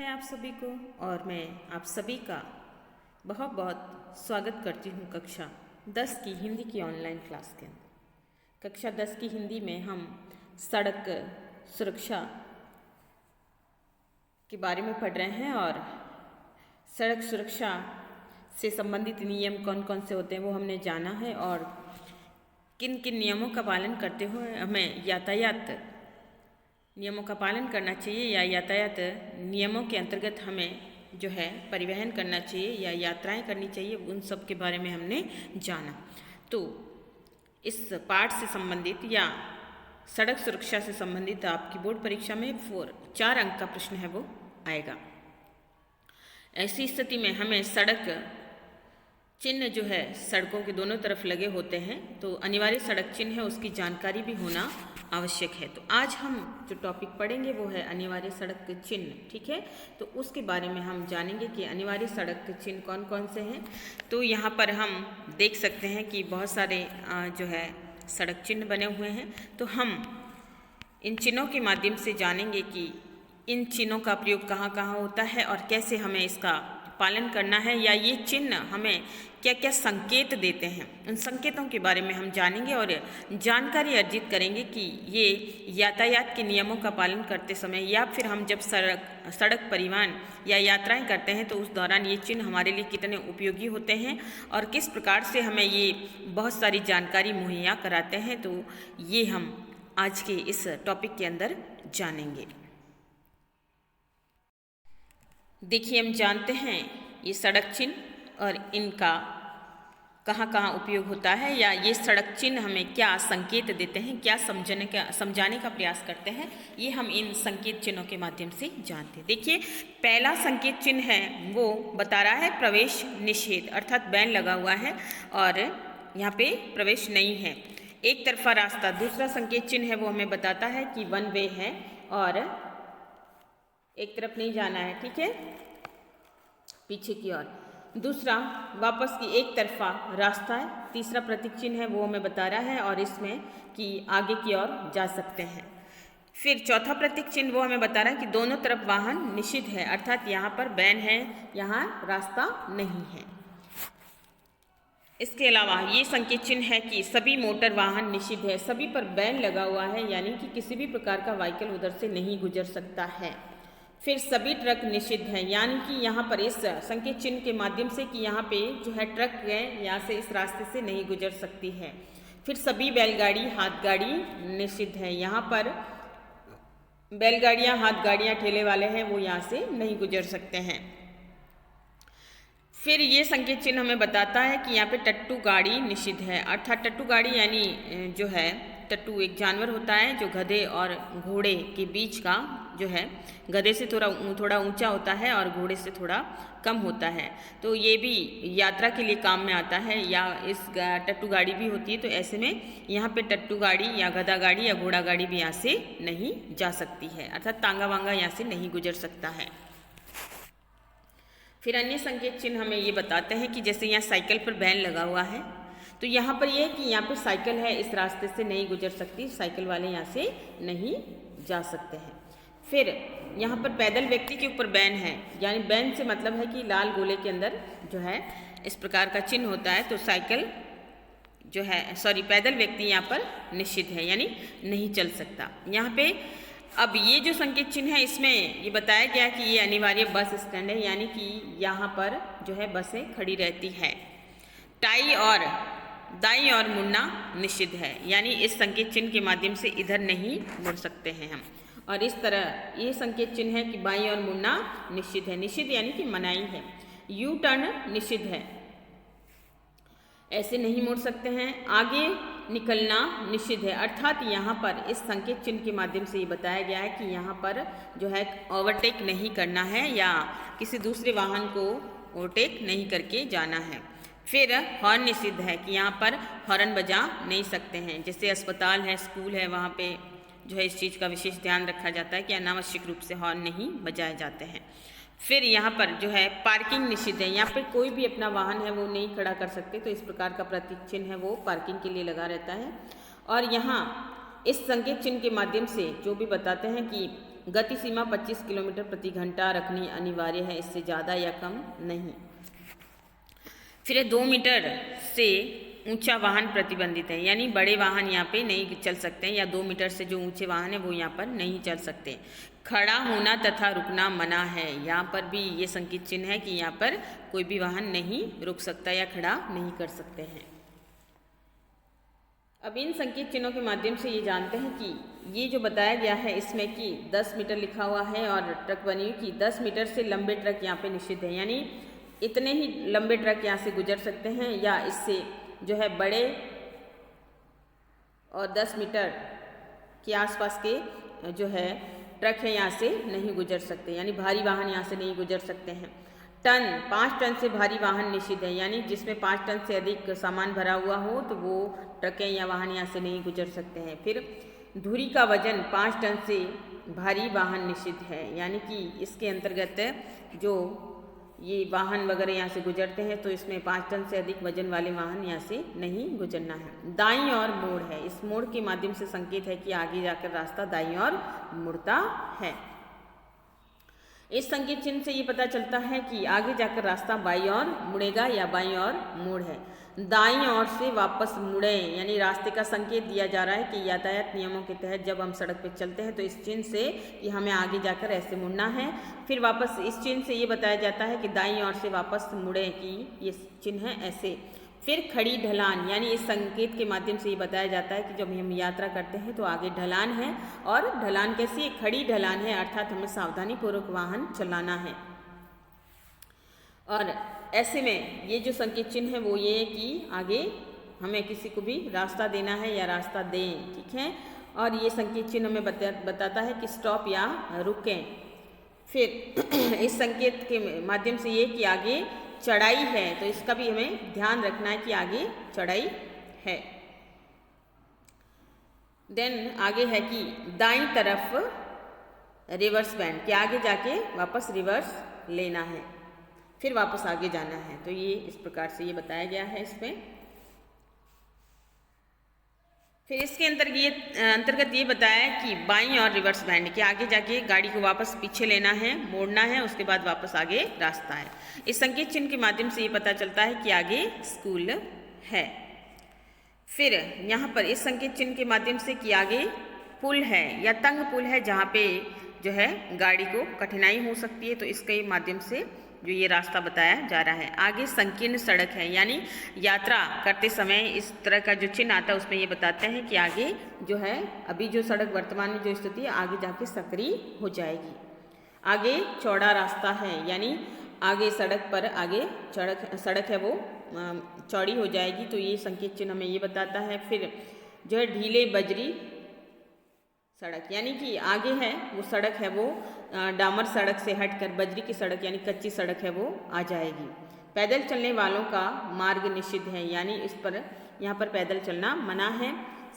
है आप सभी को और मैं आप सभी का बहुत बहुत स्वागत करती हूँ कक्षा 10 की हिंदी की ऑनलाइन क्लास के अंदर। कक्षा 10 की हिंदी में हम सड़क सुरक्षा के बारे में पढ़ रहे हैं और सड़क सुरक्षा से संबंधित नियम कौन कौन से होते हैं वो हमने जाना है और किन किन नियमों का पालन करते हुए हमें यातायात नियमों का पालन करना चाहिए या यातायात नियमों के अंतर्गत हमें जो है परिवहन करना चाहिए या यात्राएं करनी चाहिए, उन सब के बारे में हमने जाना। तो इस पाठ से संबंधित या सड़क सुरक्षा से संबंधित आपकी बोर्ड परीक्षा में 4 अंक का प्रश्न है वो आएगा। ऐसी स्थिति में हमें सड़क चिन्ह जो है सड़कों के दोनों तरफ लगे होते हैं, तो अनिवार्य सड़क चिन्ह है उसकी जानकारी भी होना आवश्यक है। तो आज हम जो टॉपिक पढ़ेंगे वो है अनिवार्य सड़क चिन्ह, ठीक है। तो उसके बारे में हम जानेंगे कि अनिवार्य सड़क चिन्ह कौन कौन से हैं। तो यहाँ पर हम देख सकते हैं कि बहुत सारे जो है सड़क चिन्ह बने हुए हैं। तो हम इन चिन्हों के माध्यम से जानेंगे कि इन चिन्हों का प्रयोग कहाँ कहाँ होता है और कैसे हमें इसका पालन करना है, या ये चिन्ह हमें क्या क्या संकेत देते हैं, उन संकेतों के बारे में हम जानेंगे और जानकारी अर्जित करेंगे कि ये यातायात के नियमों का पालन करते समय या फिर हम जब सड़क परिवहन या यात्राएं करते हैं तो उस दौरान ये चिन्ह हमारे लिए कितने उपयोगी होते हैं और किस प्रकार से हमें ये बहुत सारी जानकारी मुहैया कराते हैं। तो ये हम आज के इस टॉपिक के अंदर जानेंगे। देखिए, हम जानते हैं ये सड़क चिन्ह और इनका कहाँ कहाँ उपयोग होता है, या ये सड़क चिन्ह हमें क्या संकेत देते हैं, क्या समझाने का प्रयास करते हैं, ये हम इन संकेत चिन्हों के माध्यम से जानते हैं। देखिए, पहला संकेत चिन्ह है वो बता रहा है प्रवेश निषेध, अर्थात बैन लगा हुआ है और यहाँ पे प्रवेश नहीं है, एक तरफा रास्ता। दूसरा संकेत चिन्ह है वो हमें बताता है कि वन वे है और एक तरफ नहीं जाना है, ठीक है, पीछे की ओर। दूसरा वापस की एक तरफा रास्ता है। तीसरा प्रतीक चिन्ह है वो हमें बता रहा है और इसमें कि आगे की ओर जा सकते हैं। फिर चौथा प्रतीक चिन्ह वो हमें बता रहा है कि दोनों तरफ वाहन निषिद्ध है, अर्थात यहाँ पर बैन है, यहाँ रास्ता नहीं है। इसके अलावा ये संकेत चिन्ह है कि सभी मोटर वाहन निषिद्ध है, सभी पर बैन लगा हुआ है, यानी कि किसी भी प्रकार का व्हीकल उधर से नहीं गुजर सकता है। फिर सभी ट्रक निषिद्ध हैं, यानी कि यहाँ पर इस संकेत चिन्ह के माध्यम से कि यहाँ पे जो है ट्रक है यहाँ से इस रास्ते से नहीं गुजर सकती है। फिर सभी बैलगाड़ी हाथ गाड़ी निषिद्ध है, यहाँ पर बैलगाड़ियाँ हाथ गाड़ियाँ ठेले वाले हैं वो यहाँ से नहीं गुजर सकते हैं। फिर ये संकेत चिन्ह हमें बताता है कि यहाँ पे टट्टू गाड़ी निषिद्ध है, अर्थात टट्टू गाड़ी यानी जो है टट्टू एक जानवर होता है जो गधे और घोड़े के बीच का जो है, गधे से थोड़ा ऊंचा होता है और घोड़े से थोड़ा कम होता है। तो ये भी यात्रा के लिए काम में आता है या इस टट्टू गाड़ी भी होती है। तो ऐसे में यहाँ पे टट्टू गाड़ी या गधा गाड़ी या घोड़ा गाड़ी भी यहाँ से नहीं जा सकती है, अर्थात तांगा वांगा यहाँ से नहीं गुजर सकता है। फिर अन्य संकेत चिन्ह हमें ये बताते हैं कि जैसे यहाँ साइकिल पर बैन लगा हुआ है, तो यहाँ पर यह है कि यहाँ पे साइकिल है, इस रास्ते से नहीं गुजर सकती, साइकिल वाले यहाँ से नहीं जा सकते हैं। फिर यहाँ पर पैदल व्यक्ति के ऊपर बैन है, यानी बैन से मतलब है कि लाल गोले के अंदर जो है इस प्रकार का चिन्ह होता है, तो साइकिल जो है पैदल व्यक्ति यहाँ पर निषिद्ध है, यानी नहीं चल सकता। यहाँ पे अब ये जो संकेत चिन्ह है इसमें ये बताया गया कि ये अनिवार्य बस स्टैंड है, यानी कि यहाँ पर जो है बसें खड़ी रहती है। टाई और दाईं ओर मुड़ना निषिद्ध है, यानी इस संकेत चिन्ह के माध्यम से इधर नहीं मुड़ सकते हैं हम। और इस तरह ये संकेत चिन्ह है कि बाईं ओर मुड़ना निषिद्ध है, निषिद्ध यानी कि मनाही है। यू टर्न निषिद्ध है, ऐसे नहीं मुड़ सकते हैं। आगे निकलना निषिद्ध है, अर्थात यहाँ पर इस संकेत चिन्ह के माध्यम से ये बताया गया है कि यहाँ पर जो है ओवरटेक नहीं करना है या किसी दूसरे वाहन को ओवरटेक नहीं करके जाना है। फिर हॉर्न निषिद्ध है कि यहाँ पर हॉर्न बजा नहीं सकते हैं, जैसे अस्पताल है, स्कूल है, वहाँ पे जो है इस चीज़ का विशेष ध्यान रखा जाता है कि अनावश्यक रूप से हॉर्न नहीं बजाए जाते हैं। फिर यहाँ पर जो है पार्किंग निषिद्ध है, यहाँ पे कोई भी अपना वाहन है वो नहीं खड़ा कर सकते, तो इस प्रकार का प्रतीक चिन्ह है वो पार्किंग के लिए लगा रहता है। और यहाँ इस संकेत चिन्ह के माध्यम से जो भी बताते हैं कि गति सीमा 25 किलोमीटर प्रति घंटा रखनी अनिवार्य है, इससे ज़्यादा या कम नहीं। फिर 2 मीटर से ऊंचा वाहन प्रतिबंधित है, यानी बड़े वाहन यहाँ पे नहीं चल सकते हैं, या 2 मीटर से जो ऊंचे वाहन है वो यहाँ पर नहीं चल सकते। खड़ा होना तथा रुकना मना है, यहाँ पर भी ये संकेत चिन्ह है कि यहाँ पर कोई भी वाहन नहीं रुक सकता या खड़ा नहीं कर सकते हैं। अब इन संकेत चिन्हों के माध्यम से ये जानते हैं कि ये जो बताया गया है इसमें कि 10 मीटर लिखा हुआ है और ट्रक बनी हुई कि 10 मीटर से लंबे ट्रक यहाँ पे निषिद्ध है, यानी इतने ही लंबे ट्रक यहाँ से गुजर सकते हैं, या इससे जो है बड़े और 10 मीटर के आसपास के जो है ट्रक है यहाँ से नहीं गुजर सकते, यानी भारी वाहन यहाँ से नहीं गुजर सकते हैं। 5 टन से भारी वाहन निषिद्ध है, यानी जिसमें 5 टन से अधिक सामान भरा हुआ हो तो वो ट्रकें या वाहन यहाँ से नहीं गुजर सकते हैं। फिर धुरी का वजन 5 टन से भारी वाहन निषिद्ध है, यानी कि इसके अंतर्गत जो ये वाहन वगैरह यहाँ से गुजरते हैं तो इसमें 5 टन से अधिक वजन वाले वाहन यहाँ से नहीं गुजरना है। दाईं और मोड़ है, इस मोड़ के माध्यम से संकेत है कि आगे जाकर रास्ता दाईं और मुड़ता है। इस संकेत चिन्ह से ये पता चलता है कि आगे जाकर रास्ता बाईं ओर मुड़ेगा या बाईं ओर मोड़ है। दाईं ओर से वापस मुड़े, यानी रास्ते का संकेत दिया जा रहा है कि यातायात नियमों के तहत जब हम सड़क पर चलते हैं तो इस चिन्ह से कि हमें आगे जाकर ऐसे मुड़ना है। फिर वापस इस चिन्ह से ये बताया जाता है कि दाईं ओर से वापस मुड़े कि ये चिन्ह है ऐसे। फिर खड़ी ढलान, यानी इस संकेत के माध्यम से ये बताया जाता है कि जब हम यात्रा करते हैं तो आगे ढलान है, और ढलान कैसी, खड़ी ढलान है, अर्थात हमें सावधानीपूर्वक वाहन चलाना है। और ऐसे में ये जो संकेत चिन्ह है वो ये है कि आगे हमें किसी को भी रास्ता देना है या रास्ता दें, ठीक है। और ये संकेत चिन्ह हमें बताता है कि स्टॉप या रुकें। फिर इस संकेत के माध्यम से ये कि आगे चढ़ाई है, तो इसका भी हमें ध्यान रखना है कि आगे चढ़ाई है। देन आगे है कि दाईं तरफ रिवर्स बैंड, कि आगे जाके वापस रिवर्स लेना है, फिर वापस आगे जाना है। तो ये इस प्रकार से ये बताया गया है इसमें। फिर इसके अंतर्गत ये बताया कि बाईं और रिवर्स बैंड, कि आगे जाके गाड़ी को वापस पीछे लेना है, मोड़ना है, उसके बाद वापस आगे रास्ता है। इस संकेत चिन्ह के माध्यम से ये पता चलता है कि आगे स्कूल है। फिर यहाँ पर इस संकेत चिन्ह के माध्यम से कि आगे पुल है या तंग पुल है, जहाँ पे जो है गाड़ी को कठिनाई हो सकती है, तो इसके माध्यम से जो ये रास्ता बताया जा रहा है। आगे संकीर्ण सड़क है, यानी यात्रा करते समय इस तरह का जो चिन्ह आता है उसमें ये बताते हैं कि आगे जो है अभी जो सड़क वर्तमान में जो स्थिति है आगे जाके सक्रिय हो जाएगी। आगे चौड़ा रास्ता है, यानी आगे सड़क पर आगे सड़क है वो चौड़ी हो जाएगी, तो ये संकेत चिन्ह हमें ये बताता है। फिर जो है ढीले बजरी सड़क, यानी कि आगे है वो सड़क है वो डामर सड़क से हटकर बजरी की सड़क यानी कच्ची सड़क है वो आ जाएगी। पैदल चलने वालों का मार्ग निषिद्ध है, यानी इस पर यहाँ पर पैदल चलना मना है।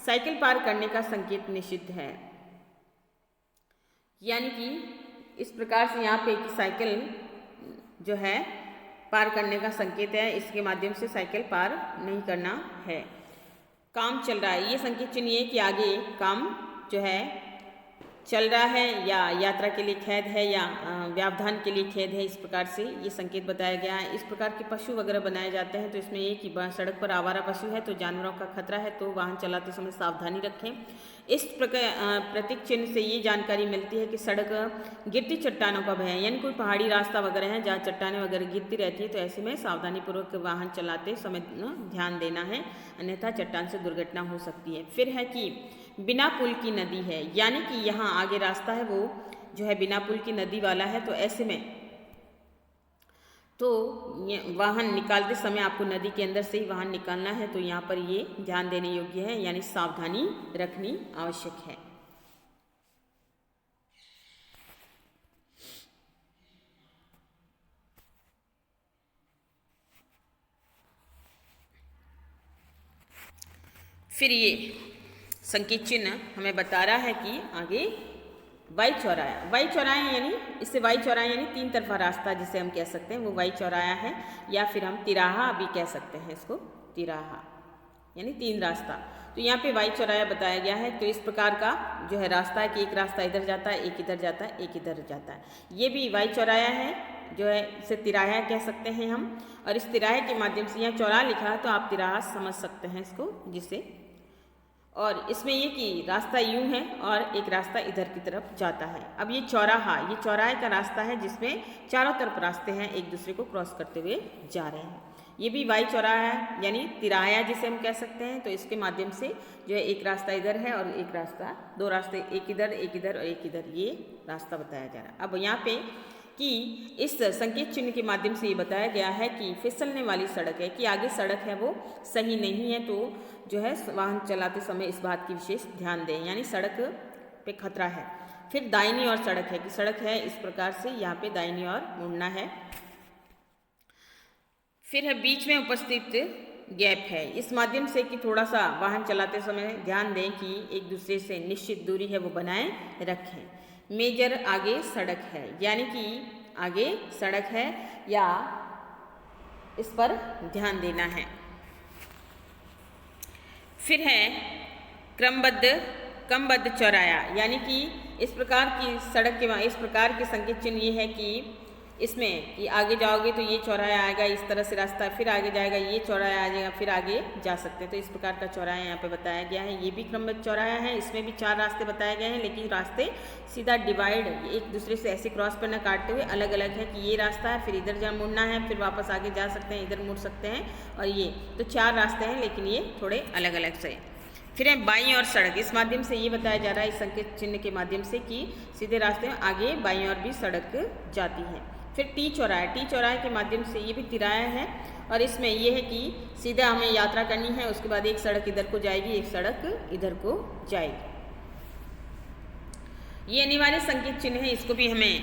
साइकिल पार करने का संकेत निषिद्ध है, यानी कि इस प्रकार से यहाँ पे कि साइकिल जो है पार करने का संकेत है, इसके माध्यम से साइकिल पार नहीं करना है। काम चल रहा है, ये संकेत चिन्ह ये कि आगे काम जो है चल रहा है, या यात्रा के लिए खेद है, या व्यवधान के लिए खेद है, इस प्रकार से ये संकेत बताया गया है। इस प्रकार के पशु वगैरह बनाए जाते हैं, तो इसमें ये कि सड़क पर आवारा पशु है तो जानवरों का खतरा है, तो वाहन चलाते समय सावधानी रखें। इस प्रकार प्रतीक चिन्ह से ये जानकारी मिलती है कि सड़क गिरती चट्टानों का भय है, यानी कोई पहाड़ी रास्ता वगैरह है जहाँ चट्टानें वगैरह गिरती रहती है, तो ऐसे में सावधानीपूर्वक वाहन चलाते समय ध्यान देना है, अन्यथा चट्टान से दुर्घटना हो सकती है। फिर है कि बिना पुल की नदी है, यानी कि यहाँ आगे रास्ता है वो जो है बिना पुल की नदी वाला है, तो ऐसे में तो वाहन निकालते समय आपको नदी के अंदर से ही वाहन निकालना है, तो यहाँ पर ये ध्यान देने योग्य है, यानी सावधानी रखनी आवश्यक है। फिर ये संकेत चिन्ह हमें बता रहा है कि आगे वाई चौराया यानी इससे वाई चौराया यानी 3 तरफा रास्ता जिसे हम कह सकते हैं वो वाई चौराया है, या फिर हम तिराहा भी कह सकते हैं इसको, तिराहा। यानी 3 रास्ता। तो यहाँ पे वाई चौराया बताया गया है। तो इस प्रकार का जो है रास्ता है कि एक रास्ता इधर जाता है, एक इधर जाता है, एक इधर जाता है। ये भी वाई चौराया है, जो है इसे तिराहा कह सकते हैं हम। और इस तिराहे के माध्यम से, यहाँ चौराहा लिखा है तो आप तिराहा समझ सकते हैं इसको, जिसे। और इसमें ये कि रास्ता यूं है और एक रास्ता इधर की तरफ जाता है। अब ये चौराहा, ये चौराहे का रास्ता है जिसमें चारों तरफ रास्ते हैं, एक दूसरे को क्रॉस करते हुए जा रहे हैं। ये भी वाई चौराहा है, यानी तिराहा जिसे हम कह सकते हैं। तो इसके माध्यम से जो है एक रास्ता इधर है और एक रास्ता, 2 रास्ते, एक इधर और एक इधर, ये रास्ता बताया जा रहा है। अब यहाँ पे कि इस संकेत चिन्ह के माध्यम से ये बताया गया है कि फिसलने वाली सड़क है, कि आगे सड़क है वो सही नहीं है, तो जो है वाहन चलाते समय इस बात की विशेष ध्यान दें, यानी सड़क पे खतरा है। फिर दाहिनी ओर सड़क है, कि सड़क है इस प्रकार से, यहाँ पे दाहिनी ओर मुड़ना है। फिर है बीच में उपस्थित गैप है, इस माध्यम से कि थोड़ा सा वाहन चलाते समय ध्यान दें कि एक दूसरे से निश्चित दूरी है वो बनाए रखें। मेजर आगे सड़क है, यानी कि आगे सड़क है या इस पर ध्यान देना है। फिर है क्रमबद्ध चौराया, यानी कि इस प्रकार की सड़क के, इस प्रकार के संकेत चिन्ह ये है कि इसमें कि आगे जाओगे तो ये चौराया आएगा, इस तरह से रास्ता, फिर आगे जाएगा ये चौराया आ जाएगा, फिर आगे जा सकते हैं। तो इस प्रकार का चौराया यहाँ पे बताया गया है। ये भी क्रमबद्ध चौराया है, इसमें भी 4 रास्ते बताए गए हैं, लेकिन रास्ते सीधा डिवाइड, एक दूसरे से ऐसे क्रॉस पर न काटते हुए अलग अलग है, कि ये रास्ता है, फिर इधर जा मुड़ना है, फिर वापस आगे जा सकते हैं, इधर मुड़ सकते हैं, और ये तो 4 रास्ते हैं, लेकिन ये थोड़े अलग अलग से। फिर है बाईं ओर सड़क, इस माध्यम से ये बताया जा रहा है, इस संकेत चिन्ह के माध्यम से, कि सीधे रास्ते में आगे बाईं ओर भी सड़क जाती है। फिर टी चौराहे के माध्यम से, ये भी तिराहा है, और इसमें ये है कि सीधा हमें यात्रा करनी है, उसके बाद एक सड़क इधर को जाएगी, एक सड़क इधर को जाएगी। ये अनिवार्य संकेत चिन्ह है, इसको भी हमें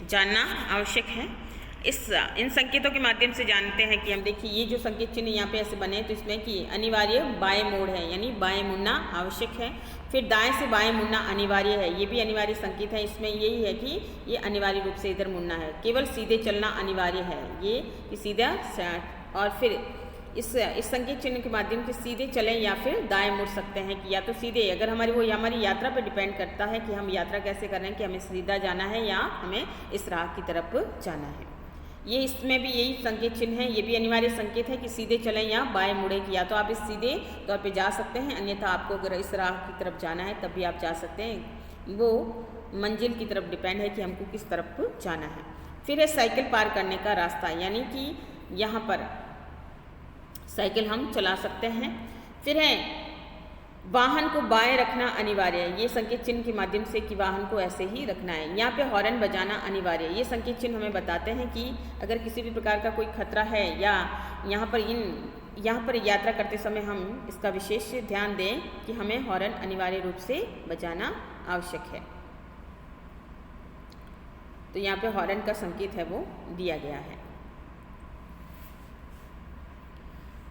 जानना आवश्यक है। इन संकेतों के माध्यम से जानते हैं कि हम देखिए ये जो संकेत चिन्ह यहाँ पे ऐसे बने हैं, तो इसमें कि अनिवार्य बाएं मोड़ है, यानी बाएं मुड़ना आवश्यक है। फिर दाएं से बाएं मुड़ना अनिवार्य है, ये भी अनिवार्य संकेत है। इसमें यही है कि ये अनिवार्य रूप से इधर मुड़ना है। केवल सीधे चलना अनिवार्य है, ये कि सीधा। और फिर इस संकेत चिन्ह के माध्यम से सीधे चलें या फिर दाएं मुड़ सकते हैं, कि या तो सीधे, अगर हमारी यात्रा पर डिपेंड करता है कि हम यात्रा कैसे कर रहे हैं, कि हमें सीधा जाना है या हमें इस राह की तरफ जाना है। ये इसमें भी यही संकेत चिन्ह है, ये भी अनिवार्य संकेत है कि सीधे चलें या बाएं मुड़े, कि या तो आप इस सीधे तौर पे जा सकते हैं, अन्यथा आपको अगर इस राह की तरफ जाना है तब भी आप जा सकते हैं। वो मंजिल की तरफ डिपेंड है कि हमको किस तरफ जाना है। फिर है साइकिल पार करने का रास्ता, यानी कि यहाँ पर साइकिल हम चला सकते हैं। फिर है वाहन को बाएं रखना अनिवार्य है, ये संकेत चिन्ह के माध्यम से कि वाहन को ऐसे ही रखना है। यहाँ पे हॉर्न बजाना अनिवार्य है, ये संकेत चिन्ह हमें बताते हैं कि अगर किसी भी प्रकार का कोई खतरा है या यहाँ पर यात्रा करते समय हम इसका विशेष ध्यान दें कि हमें हॉर्न अनिवार्य रूप से बजाना आवश्यक है। तो यहाँ पे हॉर्न का संकेत है वो दिया गया है।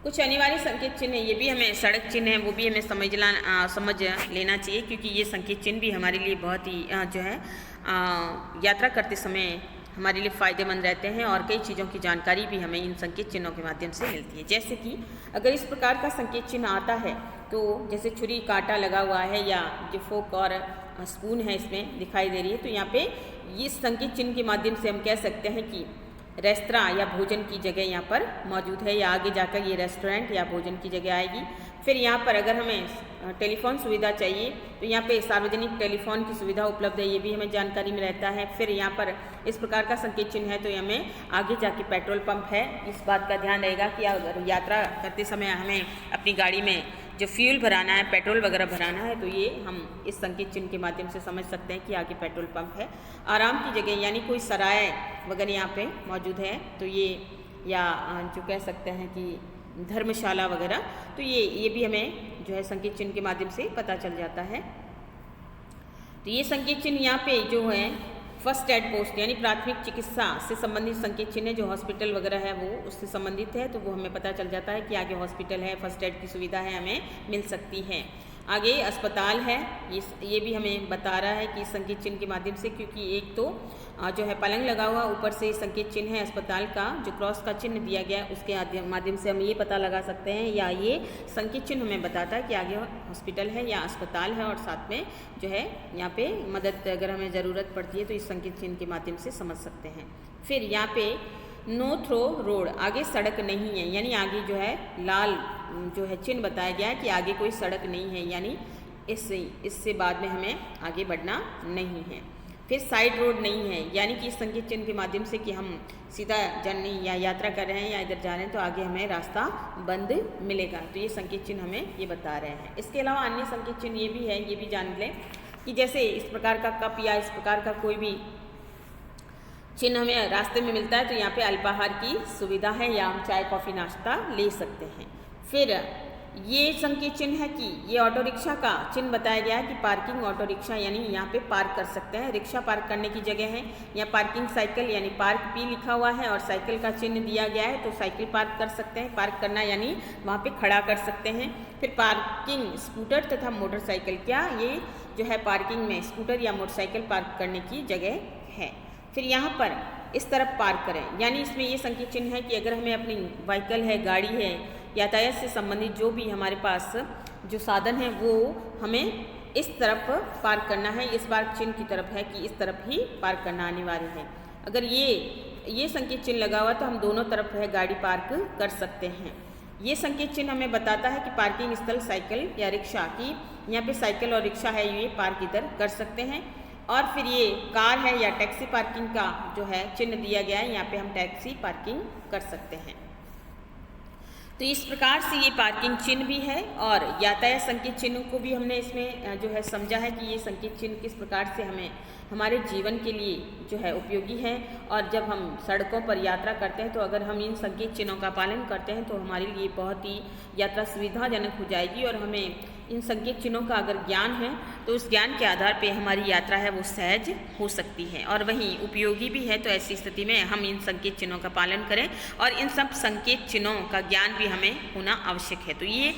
कुछ अनिवार्य संकेत चिन्ह ये भी हमें, सड़क चिन्ह है वो भी हमें समझ लेना चाहिए, क्योंकि ये संकेत चिन्ह भी हमारे लिए बहुत ही जो है यात्रा करते समय हमारे लिए फ़ायदेमंद रहते हैं, और कई चीज़ों की जानकारी भी हमें इन संकेत चिन्हों के माध्यम से मिलती है। जैसे कि अगर इस प्रकार का संकेत चिन्ह आता है, तो जैसे छुरी कांटा लगा हुआ है या जो फोक और स्पून है इसमें दिखाई दे रही है, तो यहाँ पे इस संकेत चिन्ह के माध्यम से हम कह सकते हैं कि रेस्तरां या भोजन की जगह यहाँ पर मौजूद है, या आगे जाकर ये रेस्टोरेंट या भोजन की जगह आएगी। फिर यहाँ पर अगर हमें टेलीफोन सुविधा चाहिए तो यहाँ पे सार्वजनिक टेलीफोन की सुविधा उपलब्ध है, ये भी हमें जानकारी में रहता है। फिर यहाँ पर इस प्रकार का संकेत चिन्ह है तो हमें आगे जाके पेट्रोल पंप है, इस बात का ध्यान रहेगा कि अगर यात्रा करते समय हमें अपनी गाड़ी में जो फ्यूल भराना है, पेट्रोल वगैरह भराना है, तो ये हम इस संकेत चिन्ह के माध्यम से समझ सकते हैं कि आगे पेट्रोल पंप है। आराम की जगह यानी कोई सराय वगैरह यहाँ पे मौजूद है, तो ये या जो कह सकते हैं कि धर्मशाला वगैरह, तो ये भी हमें जो है संकेत चिन्ह के माध्यम से पता चल जाता है। तो ये संकेत चिन्ह यहाँ पे जो है फर्स्ट एड पोस्ट यानी प्राथमिक चिकित्सा से संबंधित संकेत चिन्ह जो हॉस्पिटल वगैरह है वो उससे संबंधित है, तो वो हमें पता चल जाता है कि आगे हॉस्पिटल है, फर्स्ट एड की सुविधा है, हमें मिल सकती है। आगे अस्पताल है, ये भी हमें बता रहा है कि संकेत चिन्ह के माध्यम से, क्योंकि एक तो जो है पलंग लगा हुआ, ऊपर से संकेत चिन्ह है अस्पताल का, जो क्रॉस का चिन्ह दिया गया है उसके माध्यम से हम ये पता लगा सकते हैं, या ये संकेत चिन्ह हमें बताता है कि आगे हॉस्पिटल है या अस्पताल है, और साथ में जो है यहाँ पे मदद अगर हमें ज़रूरत पड़ती है तो इस संकेत चिन्ह के माध्यम से समझ सकते हैं। फिर यहाँ पे नो थ्रो रोड, आगे सड़क नहीं है, यानी आगे जो है लाल जो है चिन्ह बताया गया है कि आगे कोई सड़क नहीं है, यानी इससे बाद में हमें आगे बढ़ना नहीं है। फिर साइड रोड नहीं है, यानी कि इस संकेत चिन्ह के माध्यम से कि हम सीधा जर्नी या यात्रा कर रहे हैं या इधर जा रहे हैं तो आगे हमें रास्ता बंद मिलेगा, तो ये संकेत चिन्ह हमें ये बता रहे हैं। इसके अलावा अन्य संकेत चिन्ह ये भी है, ये भी जान लें कि जैसे इस प्रकार का कप या इस प्रकार का कोई भी चिन्ह हमें रास्ते में मिलता है तो यहाँ पे अल्पाहार की सुविधा है, या हम चाय कॉफ़ी नाश्ता ले सकते हैं। फिर ये संकेत चिन्ह है कि ये ऑटो रिक्शा का चिन्ह बताया गया है कि पार्किंग ऑटो रिक्शा, यानी यहाँ पे पार्क कर सकते हैं, रिक्शा पार्क करने की जगह है। यहाँ पार्किंग साइकिल यानी पार्क पी लिखा हुआ है और साइकिल का चिन्ह दिया गया है, तो साइकिल पार्क कर सकते हैं, पार्क करना यानी वहाँ पे खड़ा कर सकते हैं। फिर पार्किंग स्कूटर तथा मोटरसाइकिल, क्या ये जो है पार्किंग में स्कूटर या मोटरसाइकिल पार्क करने की जगह है। फिर यहाँ पर इस तरफ पार्क करें, यानी इसमें ये संकेत चिन्ह है कि अगर हमें अपनी व्हीकल है, गाड़ी है, यातायात से संबंधित जो भी हमारे पास जो साधन है वो हमें इस तरफ पार्क करना है, इस पार्क चिन्ह की तरफ है कि इस तरफ ही पार्क करना अनिवार्य है। अगर ये संकेत चिन्ह लगा हुआ तो हम दोनों तरफ है गाड़ी पार्क कर सकते हैं। ये संकेत चिन्ह हमें बताता है कि पार्किंग स्थल साइकिल या रिक्शा की, यहाँ पे साइकिल और रिक्शा है ये पार्क इधर कर सकते हैं। और फिर ये कार है या टैक्सी पार्किंग का जो है चिन्ह दिया गया है, यहाँ पे हम टैक्सी पार्किंग कर सकते हैं। तो इस प्रकार से ये पार्किंग चिन्ह भी है और यातायात संकेत चिन्ह को भी हमने इसमें जो है समझा है कि ये संकेत चिन्ह किस प्रकार से हमें हमारे जीवन के लिए जो है उपयोगी है। और जब हम सड़कों पर यात्रा करते हैं तो अगर हम इन संकेत चिन्हों का पालन करते हैं तो हमारे लिए बहुत ही यात्रा सुविधाजनक हो जाएगी, और हमें इन संकेत चिन्हों का अगर ज्ञान है तो उस ज्ञान के आधार पे हमारी यात्रा है वो सहज हो सकती है और वहीं उपयोगी भी है। तो ऐसी स्थिति में हम इन संकेत चिन्हों का पालन करें और इन सब संकेत चिन्हों का ज्ञान भी हमें होना आवश्यक है। तो ये